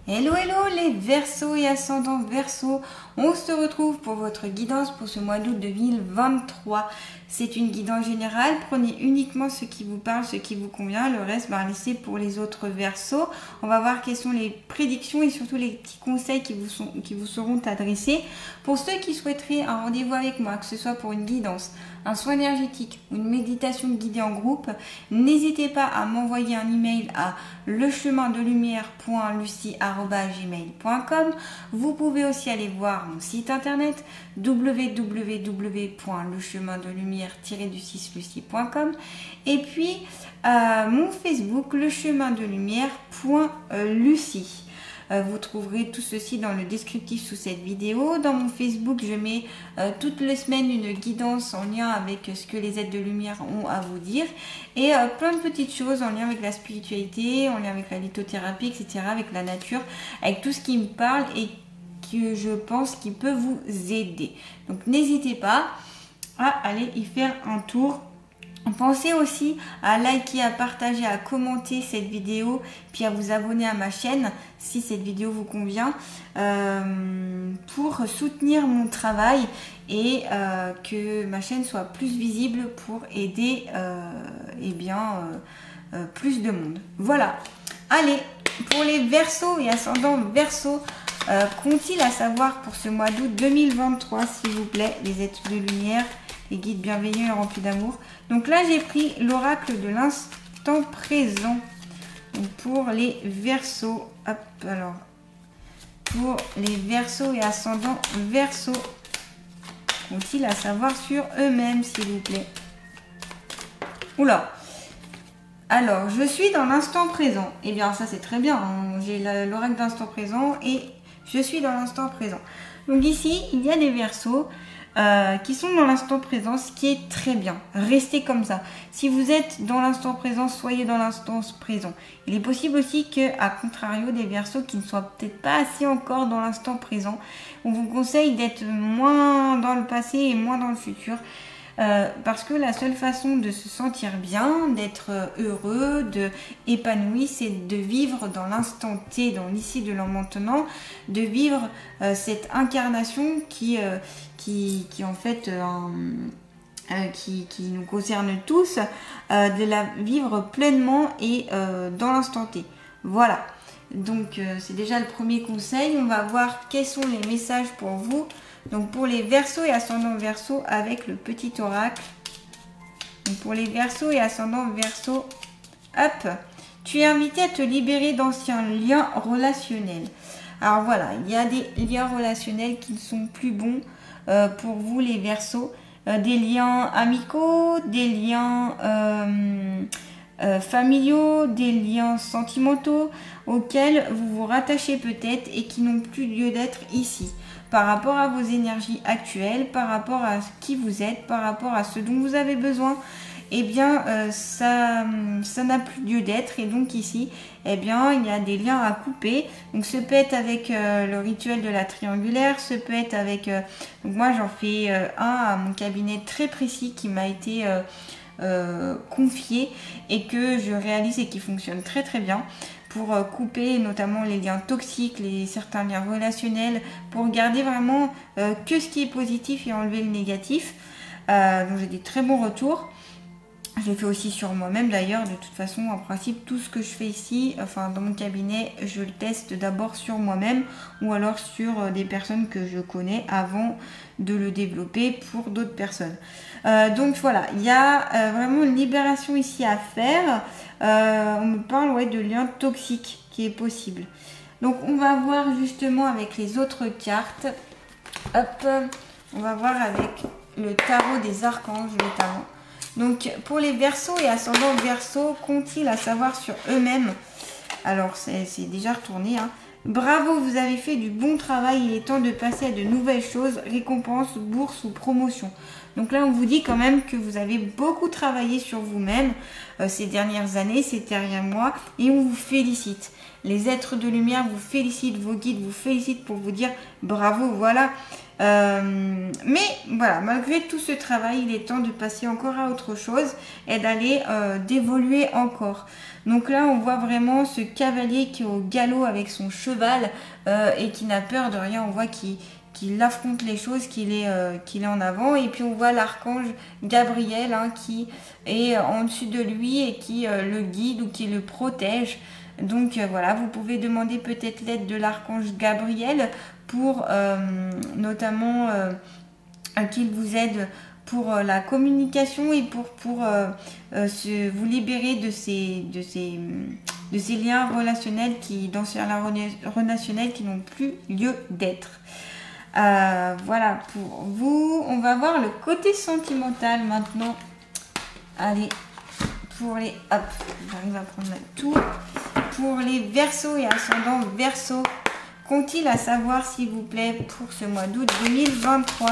Hello les Verseaux et ascendants Verseaux, on se retrouve pour votre guidance pour ce mois d'août 2023. C'est une guidance générale, prenez uniquement ce qui vous parle, ce qui vous convient, le reste laissez pour les autres Verseaux. On va voir quelles sont les prédictions et surtout les petits conseils qui vous seront adressés. Pour ceux qui souhaiteraient un rendez-vous avec moi, que ce soit pour une guidance, un soin énergétique ou une méditation guidée en groupe, n'hésitez pas à m'envoyer un email à lechemindelumière.lucie@gmail.com. Vous pouvez aussi aller voir mon site internet www.lechemindelumière-lucie.com et puis mon Facebook lechemindelumière.lucie. Vous trouverez tout ceci dans le descriptif sous cette vidéo. Dans mon Facebook, je mets toutes les semaines une guidance en lien avec ce que les êtres de lumière ont à vous dire et plein de petites choses en lien avec la spiritualité, en lien avec la lithothérapie, etc., avec la nature, avec tout ce qui me parle et que je pense qui peut vous aider. Donc n'hésitez pas à aller y faire un tour. Pensez aussi à liker, à partager, à commenter cette vidéo, puis à vous abonner à ma chaîne si cette vidéo vous convient, pour soutenir mon travail et que ma chaîne soit plus visible pour aider plus de monde. Voilà. Allez, pour les Verseaux et ascendants Verseaux, qu'ont-ils à savoir pour ce mois d'août 2023, s'il vous plaît, les êtres de lumière, les guides bienveillants et remplis d'amour. Donc là, j'ai pris l'oracle de l'instant présent. Donc pour les Verseaux, hop, alors, pour les Verseaux et ascendants Verseaux, qu'ont-ils à savoir sur eux-mêmes, s'il vous plaît? Oula! Alors, je suis dans l'instant présent. Eh bien, ça, c'est très bien. Hein. J'ai l'oracle d'instant présent et je suis dans l'instant présent. Donc ici, il y a des Verseaux qui sont dans l'instant présent, ce qui est très bien. Restez comme ça. Si vous êtes dans l'instant présent, soyez dans l'instant présent. Il est possible aussi que, à contrario, des Verseaux qui ne soient peut-être pas assez encore dans l'instant présent, on vous conseille d'être moins dans le passé et moins dans le futur. Parce que la seule façon de se sentir bien, d'être heureux, épanoui, c'est de vivre dans l'instant T, dans l'ici de l'en maintenant, de vivre cette incarnation qui en fait qui nous concerne tous, de la vivre pleinement et dans l'instant T. Voilà. Donc c'est déjà le premier conseil. On va voir quels sont les messages pour vous. Donc pour les Verseaux et ascendants Verseaux avec le petit oracle. Donc pour les Verseaux et ascendants Verseaux, hop, tu es invité à te libérer d'anciens liens relationnels. Alors voilà, il y a des liens relationnels qui ne sont plus bons pour vous les Verseaux. Des liens amicaux, des liens familiaux, des liens sentimentaux auxquels vous vous rattachez peut-être et qui n'ont plus lieu d'être ici. Par rapport à vos énergies actuelles, par rapport à qui vous êtes, par rapport à ce dont vous avez besoin, eh bien, ça n'a plus lieu d'être. Et donc ici, eh bien, il y a des liens à couper. Donc, ce peut être avec le rituel de la triangulaire, ce peut être avec... donc, moi, j'en fais un à mon cabinet très précis qui m'a été confié et que je réalise et qui fonctionne très très bien, pour couper notamment les liens toxiques, certains liens relationnels, pour garder vraiment que ce qui est positif et enlever le négatif. Donc j'ai des très bons retours. Je l'ai fait aussi sur moi-même d'ailleurs. De toute façon, en principe, tout ce que je fais ici, enfin dans mon cabinet, je le teste d'abord sur moi-même ou alors sur des personnes que je connais avant de le développer pour d'autres personnes. Donc voilà, il y a vraiment une libération ici à faire. On me parle de liens toxiques qui est possible. Donc on va voir justement avec les autres cartes. Hop, on va voir avec le tarot des archanges notamment. Donc pour les Verseaux et ascendants Verseaux, qu'ont-ils à savoir sur eux-mêmes? Alors c'est déjà retourné. Hein. Bravo, vous avez fait du bon travail, il est temps de passer à de nouvelles choses, récompenses, bourses ou promotions. Donc là, on vous dit quand même que vous avez beaucoup travaillé sur vous-même ces dernières années, ces derniers mois, et on vous félicite. Les êtres de lumière vous félicitent, vos guides vous félicitent pour vous dire bravo, voilà. Mais voilà, malgré tout ce travail, il est temps de passer encore à autre chose et d'aller d'évoluer encore. Donc là, on voit vraiment ce cavalier qui est au galop avec son cheval et qui n'a peur de rien. On voit qu'il affronte les choses, qu'il est en avant. Et puis on voit l'archange Gabriel qui est en dessus de lui et qui le guide ou qui le protège. Donc voilà, vous pouvez demander peut-être l'aide de l'archange Gabriel pour notamment qu'il vous aide pour la communication et pour vous libérer de ces liens relationnels relationnels qui n'ont plus lieu d'être. Voilà pour vous. On va voir le côté sentimental maintenant. Allez, pour les... Hop, j'arrive à prendre tout. Pour les Verseaux et ascendants Verseaux, qu'ont-ils à savoir, s'il vous plaît, pour ce mois d'août 2023?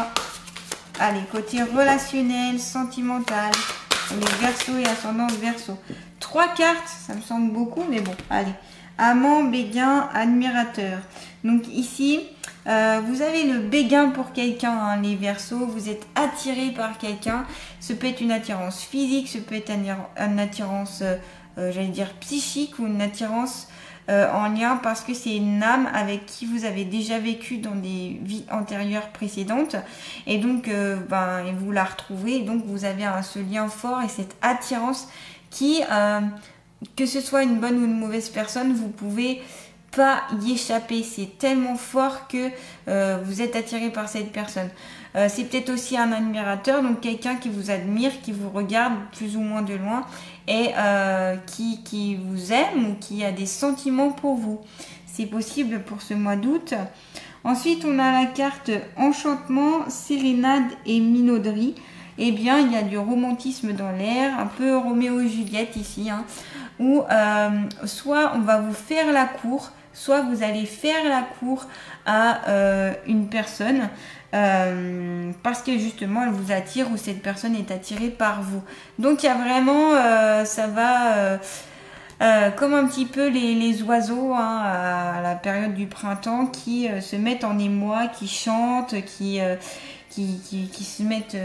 Allez, côté relationnel, sentimental, pour les Verseaux et ascendants Verseaux. 3 cartes, ça me semble beaucoup, mais bon, allez. Amant, béguin, admirateur. Donc ici, vous avez le béguin pour quelqu'un, les Verseaux. Vous êtes attiré par quelqu'un. Ce peut être une attirance physique, ce peut être une attirance, j'allais dire psychique, ou une attirance en lien parce que c'est une âme avec qui vous avez déjà vécu dans des vies antérieures précédentes. Et donc, vous la retrouvez. Et donc, vous avez ce lien fort et cette attirance qui... que ce soit une bonne ou une mauvaise personne, vous pouvez pas y échapper. C'est tellement fort que vous êtes attiré par cette personne. C'est peut-être aussi un admirateur, donc quelqu'un qui vous admire, qui vous regarde plus ou moins de loin et qui vous aime ou qui a des sentiments pour vous. C'est possible pour ce mois d'août. Ensuite, on a la carte enchantement, sérénade et minauderie. Eh bien, il y a du romantisme dans l'air, un peu Roméo et Juliette ici, où soit on va vous faire la cour, soit vous allez faire la cour à une personne parce que justement elle vous attire ou cette personne est attirée par vous. Donc il y a vraiment, ça va comme un petit peu les oiseaux à la période du printemps qui se mettent en émoi, qui chantent, qui se mettent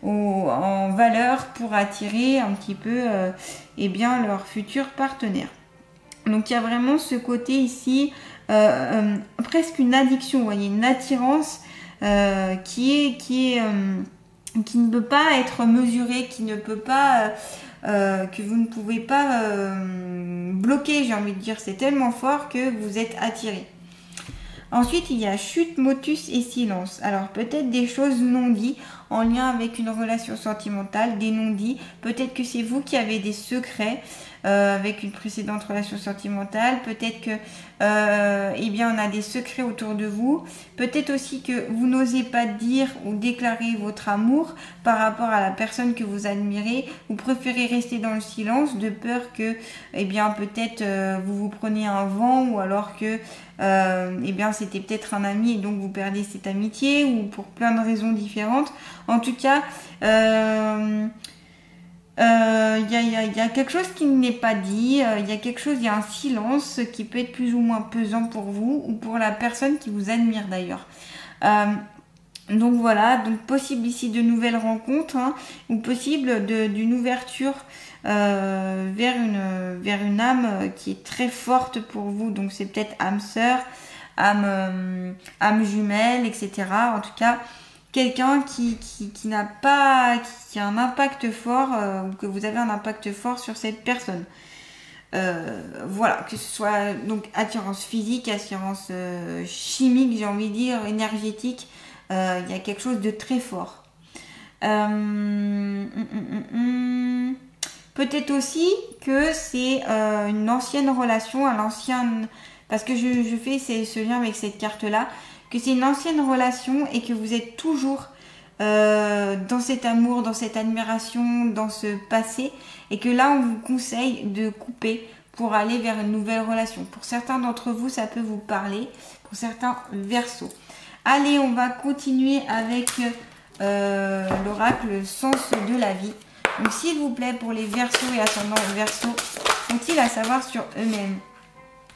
en valeur pour attirer un petit peu leur futur partenaire. Donc il y a vraiment ce côté ici, presque une addiction, vous voyez, une attirance qui ne peut pas être mesurée, qui ne peut pas, que vous ne pouvez pas bloquer, j'ai envie de dire, c'est tellement fort que vous êtes attiré. Ensuite, il y a chute, motus et silence. Alors, peut-être des choses non dites en lien avec une relation sentimentale, des non dits. Peut-être que c'est vous qui avez des secrets avec une précédente relation sentimentale. Peut-être que, on a des secrets autour de vous. Peut-être aussi que vous n'osez pas dire ou déclarer votre amour par rapport à la personne que vous admirez. Vous préférez rester dans le silence de peur que, peut-être vous vous preniez un vent ou alors que c'était peut-être un ami et donc vous perdez cette amitié ou pour plein de raisons différentes. En tout cas, il y a quelque chose qui n'est pas dit, il y a un silence qui peut être plus ou moins pesant pour vous ou pour la personne qui vous admire d'ailleurs. Donc voilà, donc possible ici de nouvelles rencontres ou possible d'une ouverture vers une âme qui est très forte pour vous. Donc c'est peut-être âme sœur, âme jumelle, etc. En tout cas, quelqu'un qui a un impact fort ou que vous avez un impact fort sur cette personne. Voilà, que ce soit donc attirance physique, attirance chimique, j'ai envie de dire, énergétique. Il y a quelque chose de très fort. Peut-être aussi que c'est une ancienne relation, parce que je fais ce lien avec cette carte-là, que c'est une ancienne relation et que vous êtes toujours dans cet amour, dans cette admiration, dans ce passé, et que là on vous conseille de couper pour aller vers une nouvelle relation. Pour certains d'entre vous, ça peut vous parler, pour certains Verseaux. Allez, on va continuer avec l'oracle sens de la vie. Donc s'il vous plaît, pour les Verseaux et ascendants Verseaux, qu'ont-ils à savoir sur eux-mêmes?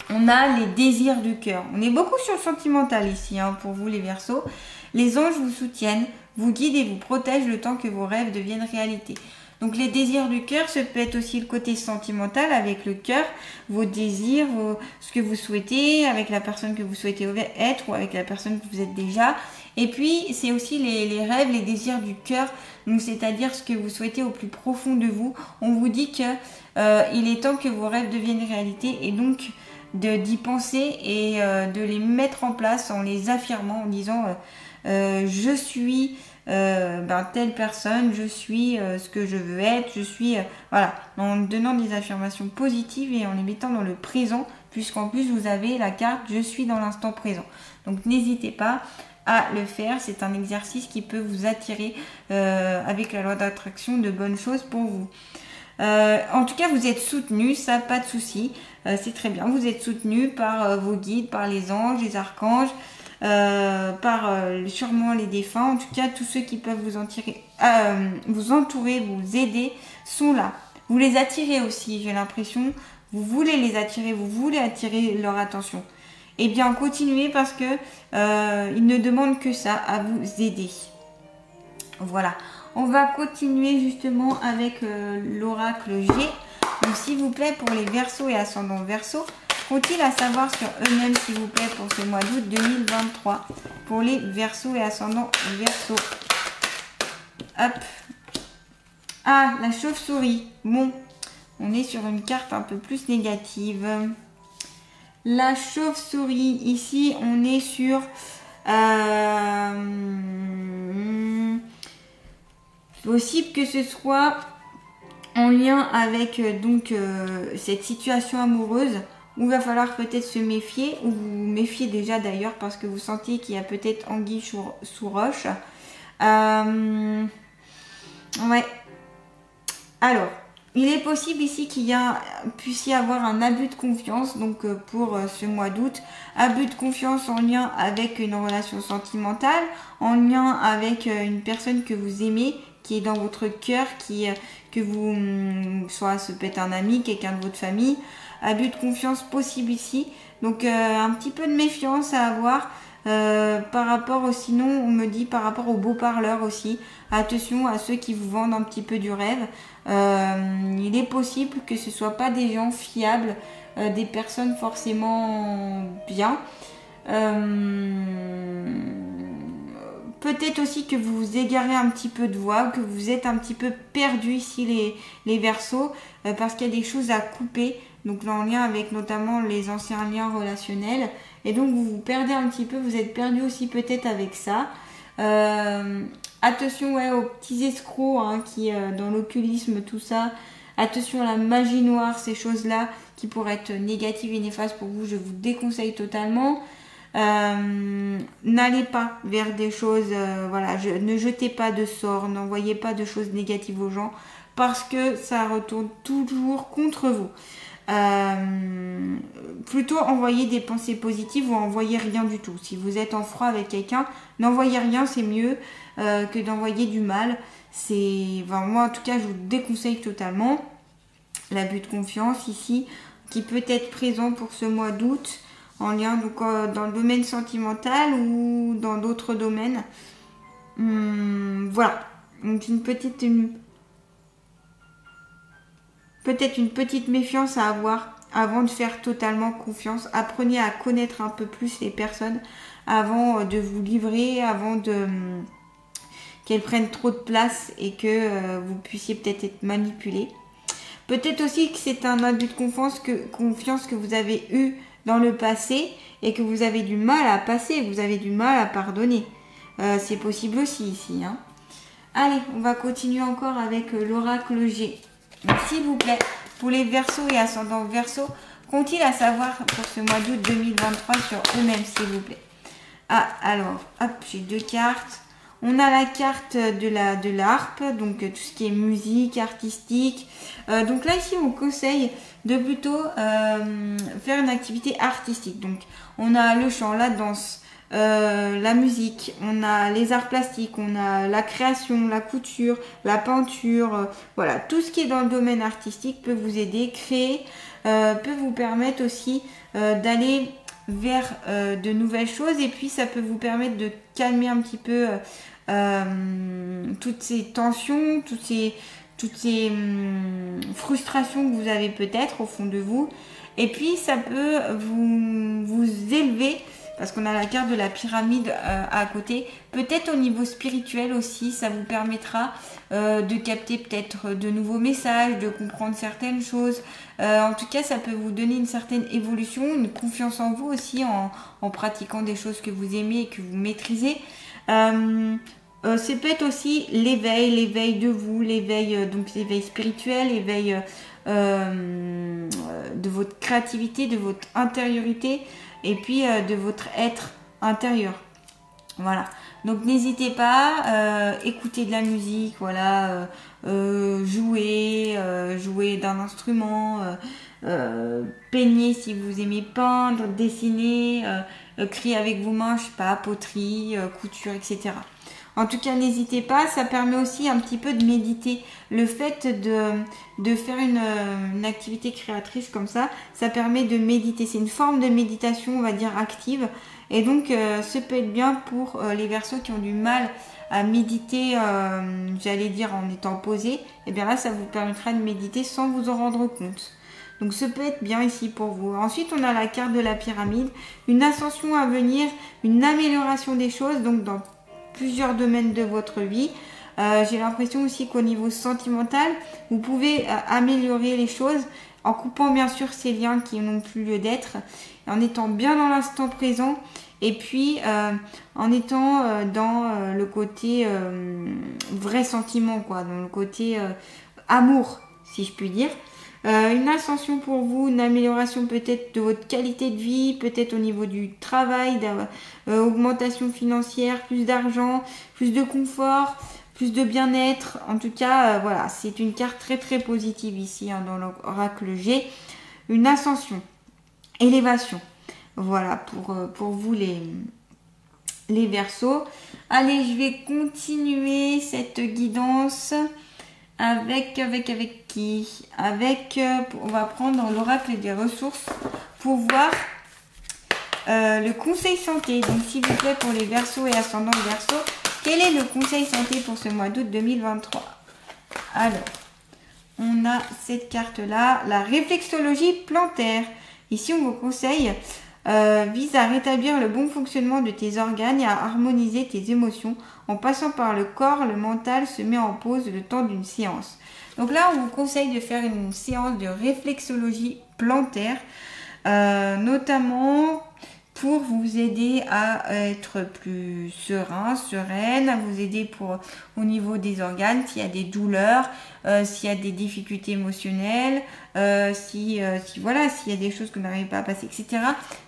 On a les désirs du cœur. On est beaucoup sur le sentimental ici, pour vous les Verseaux. Les anges vous soutiennent, vous guident et vous protègent le temps que vos rêves deviennent réalité. Donc les désirs du cœur, ça peut être aussi le côté sentimental avec le cœur, vos désirs, ce que vous souhaitez, avec la personne que vous souhaitez être ou avec la personne que vous êtes déjà. Et puis c'est aussi les rêves, les désirs du cœur, donc c'est-à-dire ce que vous souhaitez au plus profond de vous. On vous dit que il est temps que vos rêves deviennent réalité et donc d'y penser et de les mettre en place en les affirmant, en disant je suis telle personne, je suis ce que je veux être, je suis voilà, en donnant des affirmations positives et en les mettant dans le présent, puisqu'en plus vous avez la carte je suis dans l'instant présent. Donc n'hésitez pas à le faire, c'est un exercice qui peut vous attirer avec la loi d'attraction de bonnes choses pour vous. En tout cas vous êtes soutenu, ça pas de souci, c'est très bien, vous êtes soutenu par vos guides, par les anges, les archanges, par sûrement les défunts, en tout cas tous ceux qui peuvent vous entourer, vous aider sont là. Vous les attirez aussi, j'ai l'impression, vous voulez les attirer, vous voulez attirer leur attention. Eh bien continuez parce que ils ne demandent que ça, à vous aider. Voilà, on va continuer justement avec l'oracle G. Donc s'il vous plaît pour les Verseaux et ascendants Verseaux, faut-il à savoir sur eux-mêmes, s'il vous plaît, pour ce mois d'août 2023, pour les Verseaux et ascendants Verseaux. Hop. Ah, la chauve-souris. Bon, on est sur une carte un peu plus négative. La chauve-souris, ici, on est sur... possible que ce soit en lien avec cette situation amoureuse. Où il va falloir peut-être se méfier, ou vous méfiez déjà d'ailleurs parce que vous sentez qu'il y a peut-être anguille sous roche. Ouais. Alors, il est possible ici qu'il puisse y avoir un abus de confiance, donc pour ce mois d'août. Abus de confiance en lien avec une relation sentimentale, en lien avec une personne que vous aimez, qui est dans votre cœur, que vous, soit ça peut être un ami, quelqu'un de votre famille. Abus de confiance possible ici, donc un petit peu de méfiance à avoir par rapport sinon on me dit par rapport aux beaux parleurs aussi, attention à ceux qui vous vendent un petit peu du rêve. Il est possible que ce soit pas des gens fiables, des personnes forcément bien. Peut-être aussi que vous vous égarez un petit peu de voie, que vous êtes un petit peu perdu ici les Verseaux, parce qu'il y a des choses à couper, donc en lien avec notamment les anciens liens relationnels, et donc vous vous perdez un petit peu, vous êtes perdu aussi peut-être avec ça. Attention aux petits escrocs qui dans l'occultisme, tout ça, attention à la magie noire, ces choses-là qui pourraient être négatives et néfastes pour vous, je vous déconseille totalement. N'allez pas vers des choses, ne jetez pas de sorts, n'envoyez pas de choses négatives aux gens parce que ça retourne toujours contre vous. Plutôt envoyez des pensées positives ou envoyez rien du tout. Si vous êtes en froid avec quelqu'un, n'envoyez rien, c'est mieux que d'envoyer du mal. Moi en tout cas je vous déconseille totalement. L'abus de confiance ici qui peut être présent pour ce mois d'août en lien donc, dans le domaine sentimental ou dans d'autres domaines. Voilà, donc peut-être une petite méfiance à avoir avant de faire totalement confiance. Apprenez à connaître un peu plus les personnes avant de vous livrer, avant qu'elles prennent trop de place et que vous puissiez peut-être être manipulé. Peut-être aussi que c'est un abus de confiance que vous avez eu dans le passé et que vous avez du mal à passer, vous avez du mal à pardonner. C'est possible aussi ici. Allez, on va continuer encore avec l'oracle G. S'il vous plaît, pour les Verseaux et ascendants Verseaux, qu'ont-ils à savoir pour ce mois d'août 2023 sur eux-mêmes, s'il vous plaît? Ah, alors, hop, j'ai deux cartes. On a la carte de l'harpe, donc tout ce qui est musique, artistique. Donc là, ici, on conseille de plutôt faire une activité artistique. Donc, on a le chant, la danse, la musique, on a les arts plastiques, on a la création, la couture, la peinture. Voilà, tout ce qui est dans le domaine artistique peut vous aider, créer, peut vous permettre aussi d'aller vers de nouvelles choses. Et puis ça peut vous permettre de calmer un petit peu toutes ces tensions, toutes ces frustrations que vous avez peut-être au fond de vous. Et puis ça peut vous élever, parce qu'on a la carte de la pyramide à côté, peut-être au niveau spirituel aussi. Ça vous permettra de capter peut-être de nouveaux messages, de comprendre certaines choses. En tout cas, ça peut vous donner une certaine évolution, une confiance en vous aussi, en pratiquant des choses que vous aimez et que vous maîtrisez. C'est peut-être aussi l'éveil de vous, donc l'éveil spirituel, l'éveil de votre créativité, de votre intériorité, et puis de votre être intérieur. Voilà. Donc n'hésitez pas, écoutez de la musique, voilà, jouez d'un instrument, peignez si vous aimez peindre, dessiner, créer avec vos mains, je sais pas, poterie, couture, etc. En tout cas, n'hésitez pas, ça permet aussi un petit peu de méditer. Le fait de faire une activité créatrice comme ça permet de méditer. C'est une forme de méditation, on va dire, active. Et donc, ça peut être bien pour les Verseaux qui ont du mal à méditer, j'allais dire en étant posé. Et bien là, ça vous permettra de méditer sans vous en rendre compte. Donc, ça peut être bien ici pour vous. Ensuite, on a la carte de la pyramide. Une ascension à venir, une amélioration des choses, donc dans plusieurs domaines de votre vie. J'ai l'impression aussi qu'au niveau sentimental, vous pouvez améliorer les choses en coupant bien sûr ces liens qui n'ont plus lieu d'être, en étant bien dans l'instant présent, et puis en étant dans le côté vrai sentiment, quoi, dans le côté amour, si je puis dire. Une ascension pour vous, une amélioration peut-être de votre qualité de vie, peut-être au niveau du travail, augmentation financière, plus d'argent, plus de confort, plus de bien-être. En tout cas, voilà, c'est une carte très très positive ici dans l'oracle G. Une ascension, élévation. Voilà pour vous les Verseaux. Allez, je vais continuer cette guidance. Avec qui? On va prendre l'oracle des ressources pour voir le conseil santé. Donc s'il vous plaît, pour les Verseaux et ascendants Verseaux, quel est le conseil santé pour ce mois d'août 2023? Alors, on a cette carte-là, la réflexologie plantaire. Ici, on vous conseille vise à rétablir le bon fonctionnement de tes organes et à harmoniser tes émotions. En passant par le corps, le mental se met en pause le temps d'une séance. Donc là, on vous conseille de faire une séance de réflexologie plantaire, notamment pour vous aider à être plus serein, sereine, à vous aider au niveau des organes, s'il y a des douleurs, s'il y a des difficultés émotionnelles, s'il y a des choses que vous n'arrivez pas à passer, etc.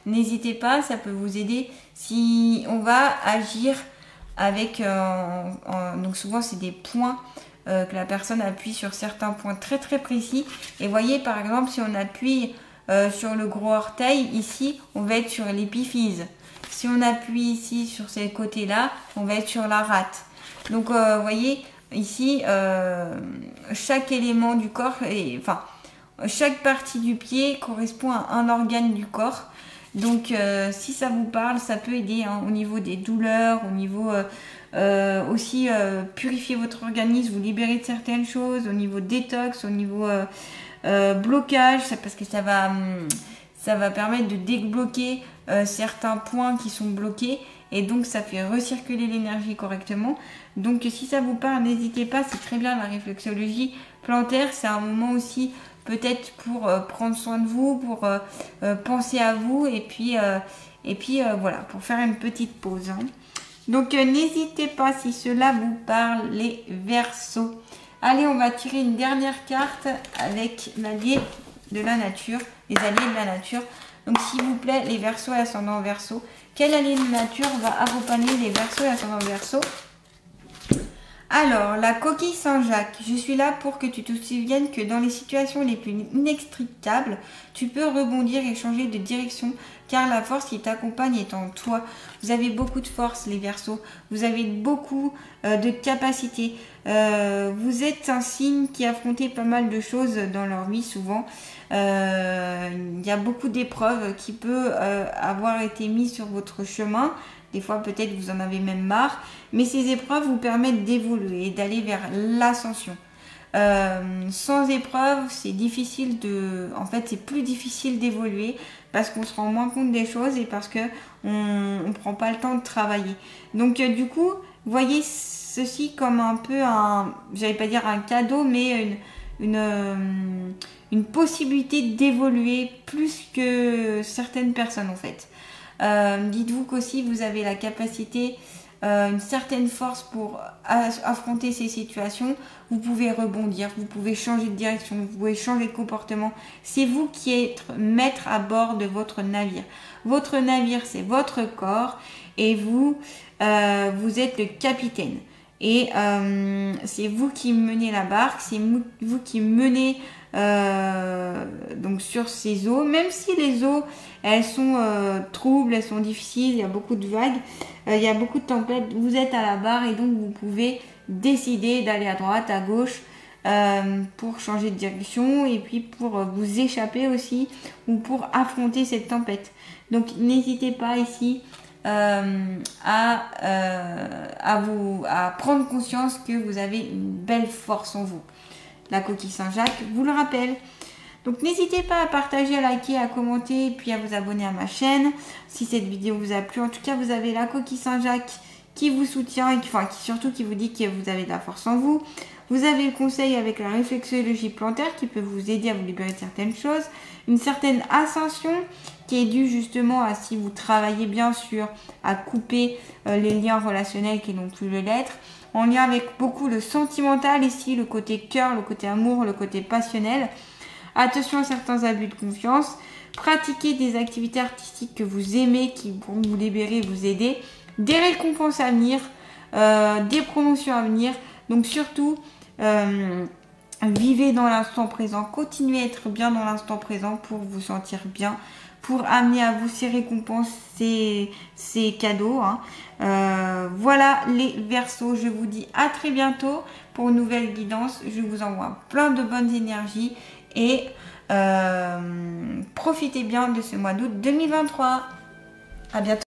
N'hésitez pas, ça peut vous aider si on va agir avec, donc souvent c'est des points que la personne appuie sur certains points très très précis. Et voyez par exemple si on appuie sur le gros orteil, ici on va être sur l'épiphyse. Si on appuie ici sur ces côtés-là, on va être sur la rate. Donc vous voyez ici chaque élément du corps, chaque partie du pied correspond à un organe du corps. Donc si ça vous parle, ça peut aider au niveau des douleurs, au niveau aussi purifier votre organisme, vous libérer de certaines choses, au niveau détox, au niveau blocage, parce que ça va permettre de débloquer certains points qui sont bloqués, et donc ça fait recirculer l'énergie correctement. Donc si ça vous parle, n'hésitez pas, c'est très bien la réflexologie plantaire. C'est un moment aussi peut-être pour prendre soin de vous, pour penser à vous, et puis voilà, pour faire une petite pause, hein. Donc n'hésitez pas si cela vous parle, les Verseaux. Allez, on va tirer une dernière carte avec l'allié de la nature, les alliés de la nature. Donc s'il vous plaît, les Verseaux et ascendants Verseaux, quel allié de la nature va accompagner les Verseaux et ascendants Verseaux? Alors, la coquille Saint-Jacques. Je suis là pour que tu te souviennes que dans les situations les plus inextricables, tu peux rebondir et changer de direction car la force qui t'accompagne est en toi. Vous avez beaucoup de force, les Verseaux. Vous avez beaucoup de capacité. Vous êtes un signe qui a affronté pas mal de choses dans leur vie souvent. Il y a beaucoup d'épreuves qui peuvent avoir été mises sur votre chemin. Des fois, peut-être vous en avez même marre. Mais ces épreuves vous permettent d'évoluer et d'aller vers l'ascension. Sans épreuve, c'est difficile de... En fait, c'est plus difficile d'évoluer parce qu'on se rend moins compte des choses et parce qu'on ne prend pas le temps de travailler. Donc, du coup, voyez ceci comme un peu un... J'allais pas dire un cadeau, mais une possibilité d'évoluer plus que certaines personnes, en fait. Dites-vous qu'aussi vous avez la capacité, une certaine force pour affronter ces situations. Vous pouvez rebondir, vous pouvez changer de direction, vous pouvez changer de comportement. C'est vous qui êtes maître à bord de votre navire. Votre navire, c'est votre corps et vous, vous êtes le capitaine. Et c'est vous qui menez la barque, c'est vous qui menez donc sur ces eaux, même si les eaux elles sont troubles, elles sont difficiles, il y a beaucoup de vagues, il y a beaucoup de tempêtes, vous êtes à la barre et donc vous pouvez décider d'aller à droite, à gauche pour changer de direction et puis pour vous échapper aussi ou pour affronter cette tempête. Donc n'hésitez pas ici à prendre conscience que vous avez une belle force en vous. La coquille Saint-Jacques vous le rappelle. Donc n'hésitez pas à partager, à liker, à commenter et puis à vous abonner à ma chaîne si cette vidéo vous a plu. En tout cas, vous avez la coquille Saint-Jacques qui vous soutient et surtout qui vous dit que vous avez de la force en vous. Vous avez le conseil avec la réflexologie plantaire qui peut vous aider à vous libérer de certaines choses. Une certaine ascension qui est due justement à si vous travaillez bien sûr à couper les liens relationnels qui n'ont plus le l'être. En lien avec beaucoup le sentimental ici, le côté cœur, le côté amour, le côté passionnel. Attention à certains abus de confiance. Pratiquez des activités artistiques que vous aimez, qui pourront vous libérer, vous aider. Des récompenses à venir, des promotions à venir. Donc surtout, vivez dans l'instant présent. Continuez à être bien dans l'instant présent pour vous sentir bien, pour amener à vous ces récompenses, ces cadeaux. Voilà les Verseaux. Je vous dis à très bientôt pour une nouvelle guidance. Je vous envoie plein de bonnes énergies et profitez bien de ce mois d'août 2023. À bientôt.